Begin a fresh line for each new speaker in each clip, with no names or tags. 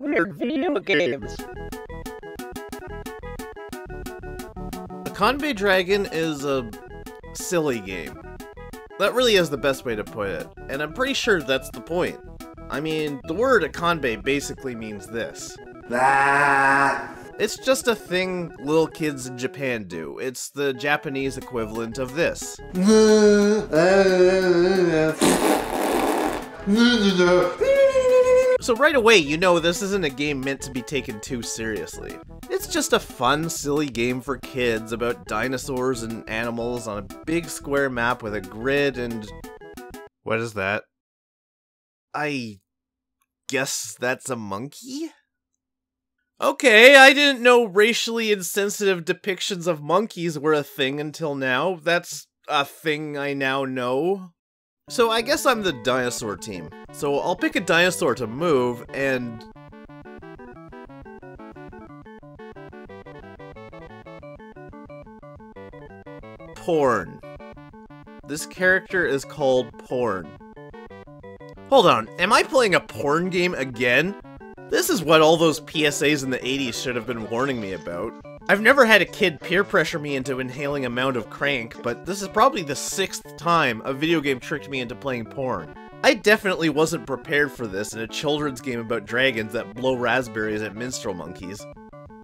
Weird video games.
Akanbe Dragon is a silly game. That really is the best way to put it, and I'm pretty sure that's the point. I mean, the word Akanbe basically means this. It's just a thing little kids in Japan do. It's the Japanese equivalent of this. So right away, you know this isn't a game meant to be taken too seriously. It's just a fun, silly game for kids about dinosaurs and animals on a big square map with a grid and... What is that? I guess that's a monkey? Okay, I didn't know racially insensitive depictions of monkeys were a thing until now. That's a thing I now know. So I guess I'm the dinosaur team. So I'll pick a dinosaur to move, and... Porn. This character is called Porn. Hold on, am I playing a porn game again? This is what all those PSAs in the 80s should have been warning me about. I've never had a kid peer pressure me into inhaling a mound of crank, but this is probably the 6th time a video game tricked me into playing porn. I definitely wasn't prepared for this in a children's game about dragons that blow raspberries at minstrel monkeys.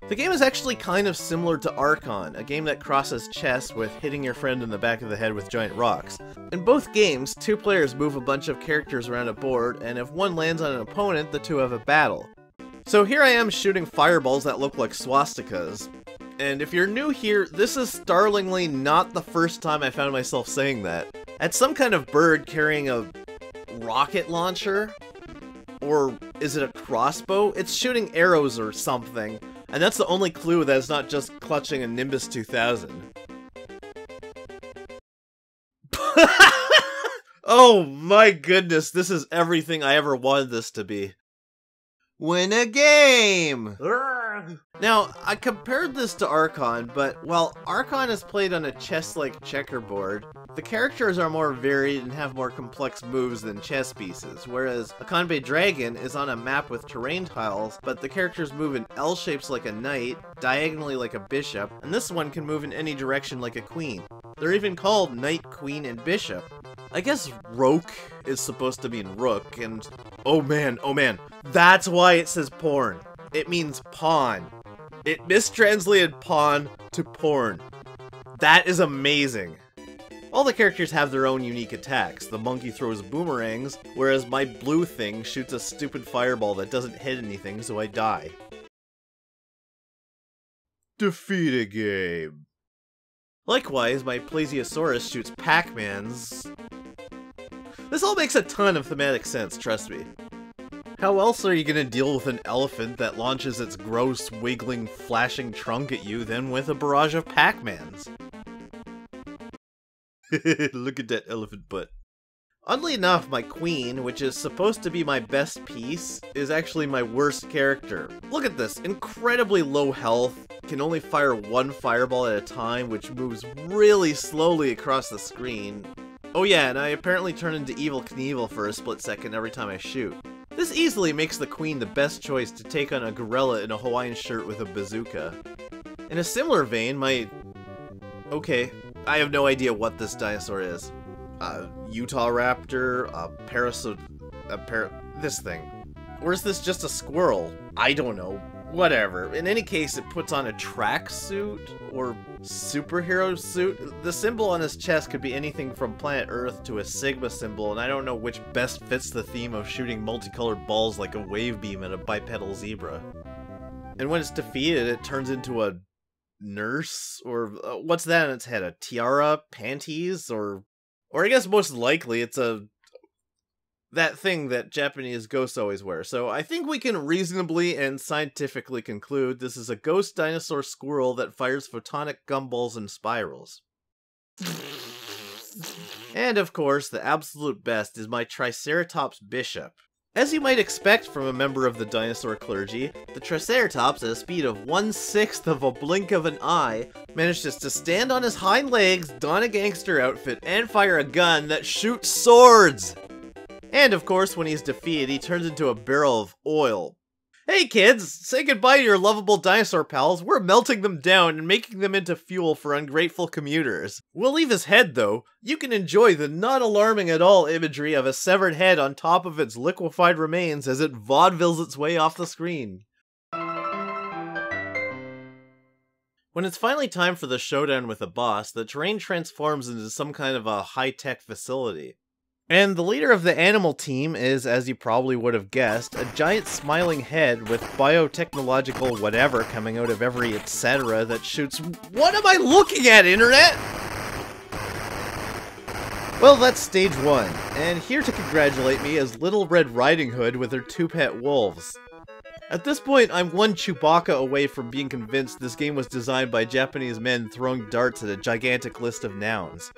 The game is actually kind of similar to Archon, a game that crosses chess with hitting your friend in the back of the head with giant rocks. In both games, 2 players move a bunch of characters around a board, and if one lands on an opponent, the 2 have a battle. So here I am shooting fireballs that look like swastikas. And if you're new here, this is startlingly not the first time I found myself saying that. At some kind of bird carrying a rocket launcher? Or is it a crossbow? It's shooting arrows or something. And that's the only clue that it's not just clutching a Nimbus 2000. Oh my goodness, this is everything I ever wanted this to be. Win a game! Now, I compared this to Archon, but while Archon is played on a chess-like checkerboard, the characters are more varied and have more complex moves than chess pieces, whereas Akanbe Dragon is on a map with terrain tiles, but the characters move in L shapes like a knight, diagonally like a bishop, and this one can move in any direction like a queen. They're even called Knight, Queen, and Bishop. I guess Roke is supposed to mean rook, and oh man, that's why it says porn. It means pawn. It mistranslated pawn to porn. That is amazing. All the characters have their own unique attacks. The monkey throws boomerangs, whereas my blue thing shoots a stupid fireball that doesn't hit anything, so I die. Defeat a game. Likewise, my Plesiosaurus shoots Pac-Mans. This all makes a ton of thematic sense, trust me. How else are you gonna deal with an elephant that launches its gross, wiggling, flashing trunk at you than with a barrage of Pac-Mans? Look at that elephant butt. Oddly enough, my queen, which is supposed to be my best piece, is actually my worst character. Look at this, incredibly low health, can only fire 1 fireball at a time, which moves really slowly across the screen. Oh yeah, and I apparently turn into Evel Knievel for a split second every time I shoot. This easily makes the queen the best choice to take on a gorilla in a Hawaiian shirt with a bazooka. In a similar vein, Okay, I have no idea what this dinosaur is. Utah raptor, this thing. Or is this just a squirrel? I don't know. Whatever. In any case, it puts on a tracksuit or superhero suit. The symbol on his chest could be anything from planet Earth to a Sigma symbol, and I don't know which best fits the theme of shooting multicolored balls like a wave beam at a bipedal zebra. And when it's defeated, it turns into a nurse? Or what's that on its head? A tiara? Panties? Or I guess most likely it's that thing that Japanese ghosts always wear. So I think we can reasonably and scientifically conclude this is a ghost dinosaur squirrel that fires photonic gumballs and spirals. And of course, the absolute best is my Triceratops Bishop. As you might expect from a member of the dinosaur clergy, the Triceratops, at a speed of 1/6 of a blink of an eye, manages to stand on his hind legs, don a gangster outfit, and fire a gun that shoots swords! And of course, when he's defeated, he turns into a barrel of oil. Hey kids, say goodbye to your lovable dinosaur pals. We're melting them down and making them into fuel for ungrateful commuters. We'll leave his head though. You can enjoy the not alarming at all imagery of a severed head on top of its liquefied remains as it vaudevilles its way off the screen. When it's finally time for the showdown with the boss, the terrain transforms into some kind of a high-tech facility. And the leader of the animal team is, as you probably would have guessed, a giant smiling head with biotechnological whatever coming out of every etc. that shoots— What am I looking at, internet?! Well, that's stage 1, and here to congratulate me is Little Red Riding Hood with her 2 pet wolves. At this point, I'm one Chewbacca away from being convinced this game was designed by Japanese men throwing darts at a gigantic list of nouns.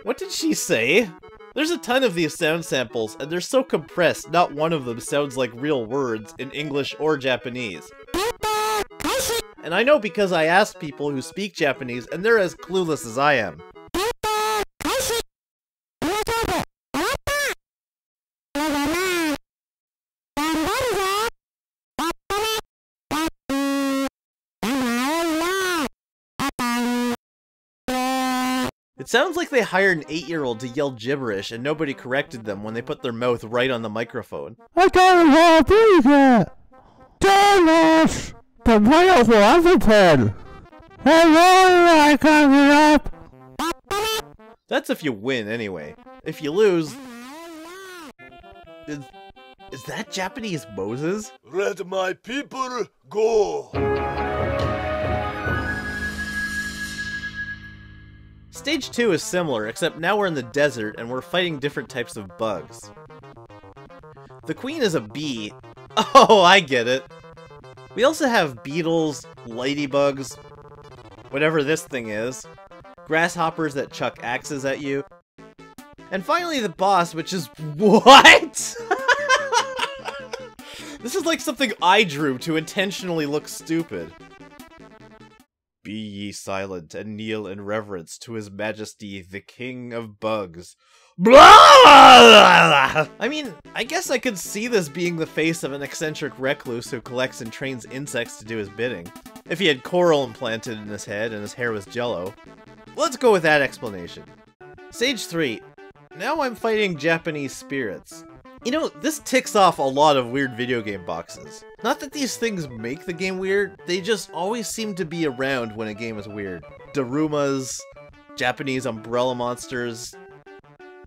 What did she say? There's a ton of these sound samples, and they're so compressed, not one of them sounds like real words in English or Japanese. And I know because I asked people who speak Japanese, and they're as clueless as I am. It sounds like they hired an 8-year-old to yell gibberish and nobody corrected them when they put their mouth right on the microphone. I can't help it! Damn it! The player who hasn't pen! I can't get up! That's if you win, anyway. If you lose... Is that Japanese Moses?
Let my people go!
Stage 2 is similar, except now we're in the desert and we're fighting different types of bugs. The queen is a bee. Oh, I get it. We also have beetles, ladybugs, whatever this thing is, grasshoppers that chuck axes at you, and finally the boss, which is— What?! This is like something I drew to intentionally look stupid. Be ye silent and kneel in reverence to his majesty, the king of bugs. Blah! I mean, I guess I could see this being the face of an eccentric recluse who collects and trains insects to do his bidding. If he had coral implanted in his head and his hair was jello. Let's go with that explanation. Stage 3. Now I'm fighting Japanese spirits. You know, this ticks off a lot of weird video game boxes. Not that these things make the game weird, they just always seem to be around when a game is weird. Darumas, Japanese umbrella monsters,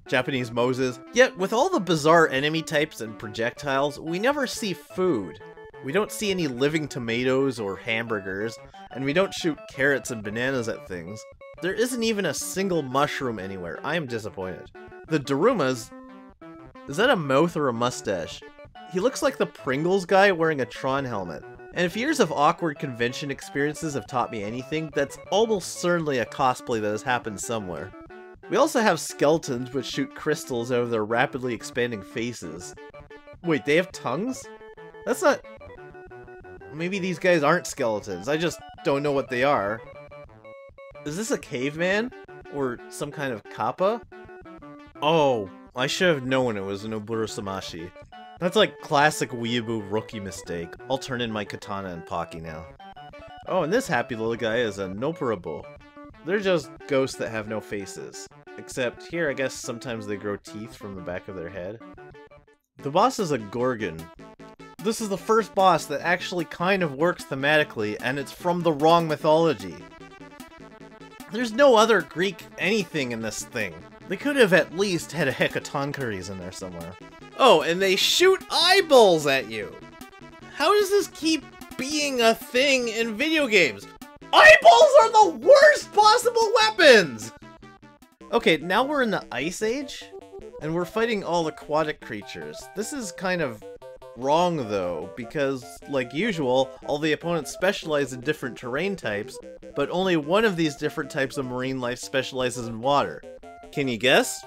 Japanese Moses. Yet, with all the bizarre enemy types and projectiles, we never see food. We don't see any living tomatoes or hamburgers, and we don't shoot carrots and bananas at things. There isn't even a single mushroom anywhere. I am disappointed. The Darumas— is that a mouth or a mustache? He looks like the Pringles guy wearing a Tron helmet. And if years of awkward convention experiences have taught me anything, that's almost certainly a cosplay that has happened somewhere. We also have skeletons which shoot crystals out of their rapidly expanding faces. Wait, they have tongues? That's not... Maybe these guys aren't skeletons, I just don't know what they are. Is this a caveman? Or some kind of kappa? Oh, I should have known it was an Oburosamashi. That's like classic weeaboo rookie mistake. I'll turn in my katana and Pocky now. Oh, and this happy little guy is a Nopperabo. They're just ghosts that have no faces. Except here, I guess sometimes they grow teeth from the back of their head. The boss is a Gorgon. This is the first boss that actually kind of works thematically, and it's from the wrong mythology. There's no other Greek anything in this thing. They could have at least had a Hecatoncheires in there somewhere. Oh, and they shoot eyeballs at you! How does this keep being a thing in video games? Eyeballs are the worst possible weapons! Okay, now we're in the Ice Age, and we're fighting all aquatic creatures. This is kind of wrong, though, because, like usual, all the opponents specialize in different terrain types, but only one of these different types of marine life specializes in water. Can you guess?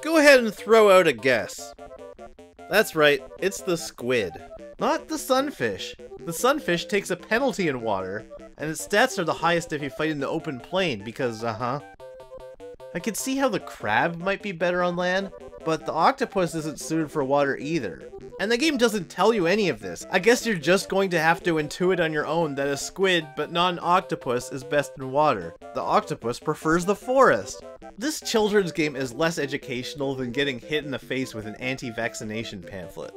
Go ahead and throw out a guess. That's right, it's the squid. Not the sunfish. The sunfish takes a penalty in water, and its stats are the highest if you fight in the open plain, because, I could see how the crab might be better on land, but the octopus isn't suited for water either. And the game doesn't tell you any of this. I guess you're just going to have to intuit on your own that a squid, but not an octopus, is best in water. The octopus prefers the forest. This children's game is less educational than getting hit in the face with an anti-vaccination pamphlet.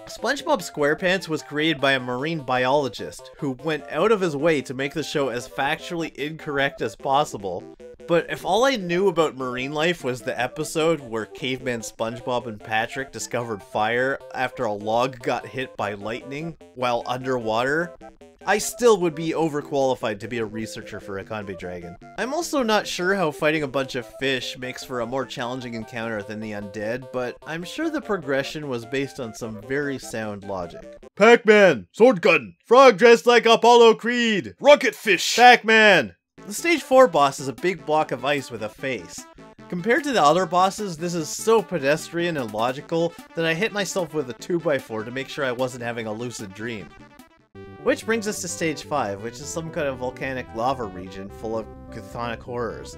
SpongeBob SquarePants was created by a marine biologist who went out of his way to make the show as factually incorrect as possible. But if all I knew about marine life was the episode where caveman SpongeBob and Patrick discovered fire after a log got hit by lightning while underwater, I still would be overqualified to be a researcher for Akanbe Dragon. I'm also not sure how fighting a bunch of fish makes for a more challenging encounter than the undead, but I'm sure the progression was based on some very sound logic.
Pac-Man! Sword gun!
Frog dressed like Apollo Creed!
Rocket fish!
Pac-Man! The stage 4 boss is a big block of ice with a face. Compared to the other bosses, this is so pedestrian and logical that I hit myself with a 2x4 to make sure I wasn't having a lucid dream. Which brings us to stage 5, which is some kind of volcanic lava region full of chthonic horrors.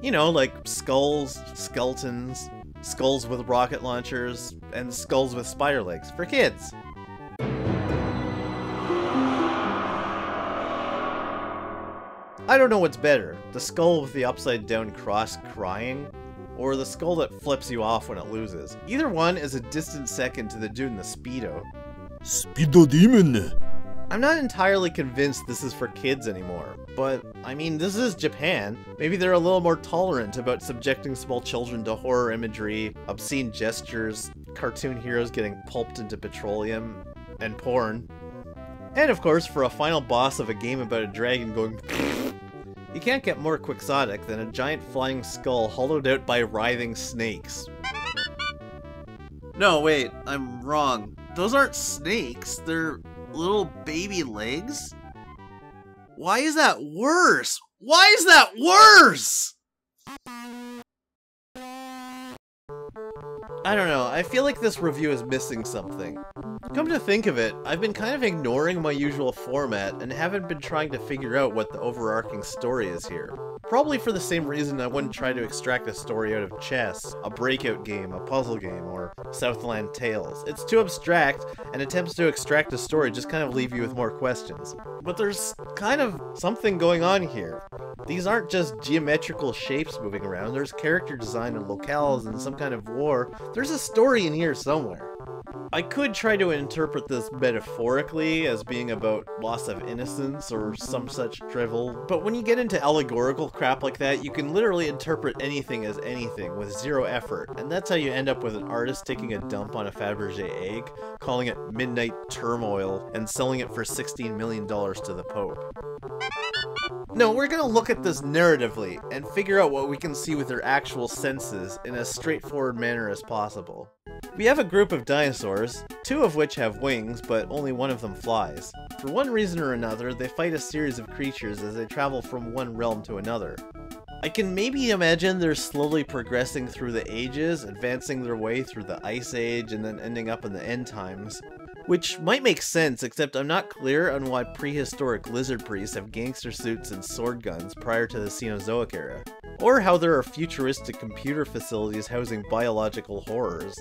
You know, like skulls, skeletons, skulls with rocket launchers, and skulls with spider legs for kids. I don't know what's better, the skull with the upside down cross crying, or the skull that flips you off when it loses. Either one is a distant second to the dude in the Speedo.
Speedo demon!
I'm not entirely convinced this is for kids anymore, but I mean, this is Japan. Maybe they're a little more tolerant about subjecting small children to horror imagery, obscene gestures, cartoon heroes getting pulped into petroleum, and porn. And of course, for a final boss of a game about a dragon going you can't get more quixotic than a giant flying skull hollowed out by writhing snakes. No, wait, I'm wrong. Those aren't snakes, they're little baby legs? Why is that worse? Why is that worse? I don't know, I feel like this review is missing something. Come to think of it, I've been kind of ignoring my usual format and haven't been trying to figure out what the overarching story is here. Probably for the same reason I wouldn't try to extract a story out of chess, a breakout game, a puzzle game, or Southland Tales. It's too abstract, and attempts to extract a story just kind of leave you with more questions. But there's kind of something going on here. These aren't just geometrical shapes moving around, there's character design and locales and some kind of war. There's a story in here somewhere. I could try to interpret this metaphorically as being about loss of innocence or some such drivel, but when you get into allegorical crap like that, you can literally interpret anything as anything with zero effort, and that's how you end up with an artist taking a dump on a Fabergé egg, calling it Midnight Turmoil, and selling it for $16 million to the Pope. No, we're gonna look at this narratively, and figure out what we can see with our actual senses in as straightforward manner as possible. We have a group of dinosaurs, 2 of which have wings, but only one of them flies. For one reason or another, they fight a series of creatures as they travel from one realm to another. I can maybe imagine they're slowly progressing through the ages, advancing their way through the Ice Age, and then ending up in the end times. Which might make sense, except I'm not clear on why prehistoric lizard priests have gangster suits and sword guns prior to the Cenozoic era. Or how there are futuristic computer facilities housing biological horrors.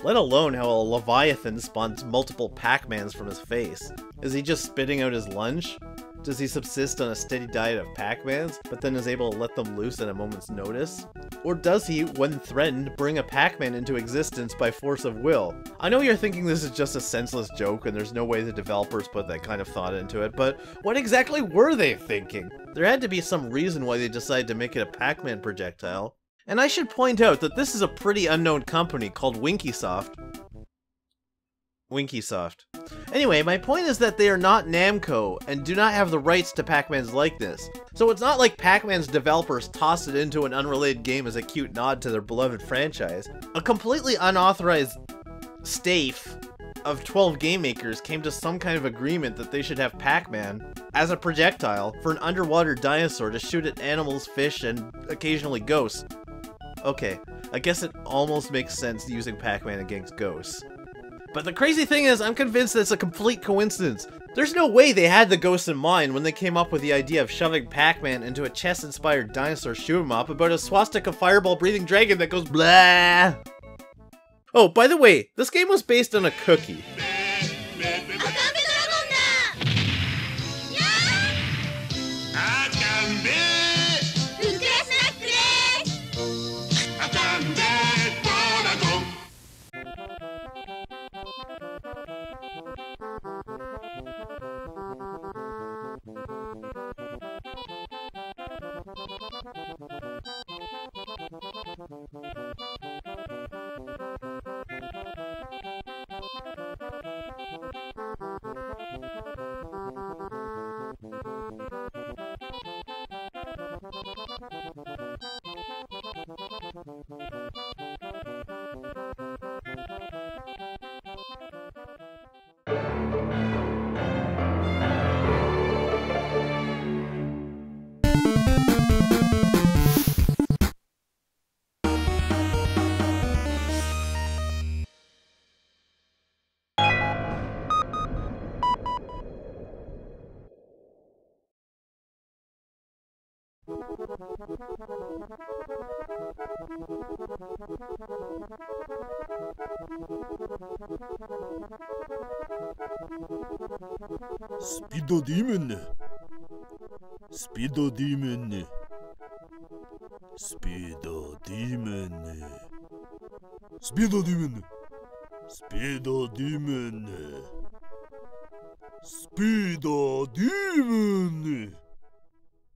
Let alone how a Leviathan spawns multiple Pac-Mans from his face. Is he just spitting out his lunch? Does he subsist on a steady diet of Pac-Mans, but then is able to let them loose at a moment's notice? Or does he, when threatened, bring a Pac-Man into existence by force of will? I know you're thinking this is just a senseless joke and there's no way the developers put that kind of thought into it, but what exactly were they thinking? There had to be some reason why they decided to make it a Pac-Man projectile. And I should point out that this is a pretty unknown company called Winkysoft. Anyway, my point is that they are not Namco, and do not have the rights to Pac-Man's likeness. So it's not like Pac-Man's developers tossed it into an unrelated game as a cute nod to their beloved franchise. A completely unauthorized staff of 12 game makers came to some kind of agreement that they should have Pac-Man as a projectile for an underwater dinosaur to shoot at animals, fish, and occasionally ghosts. Okay, I guess it almost makes sense using Pac-Man against ghosts. But the crazy thing is, I'm convinced it's a complete coincidence. There's no way they had the ghosts in mind when they came up with the idea of shoving Pac-Man into a chess-inspired dinosaur shoot 'em up about a swastika fireball-breathing dragon that goes blah. Oh, by the way, this game was based on a cookie.
Speedo Demon. Speedo Demon. Speedo Demon. Speedo Demon. Speedo Demon. Speedo Demon.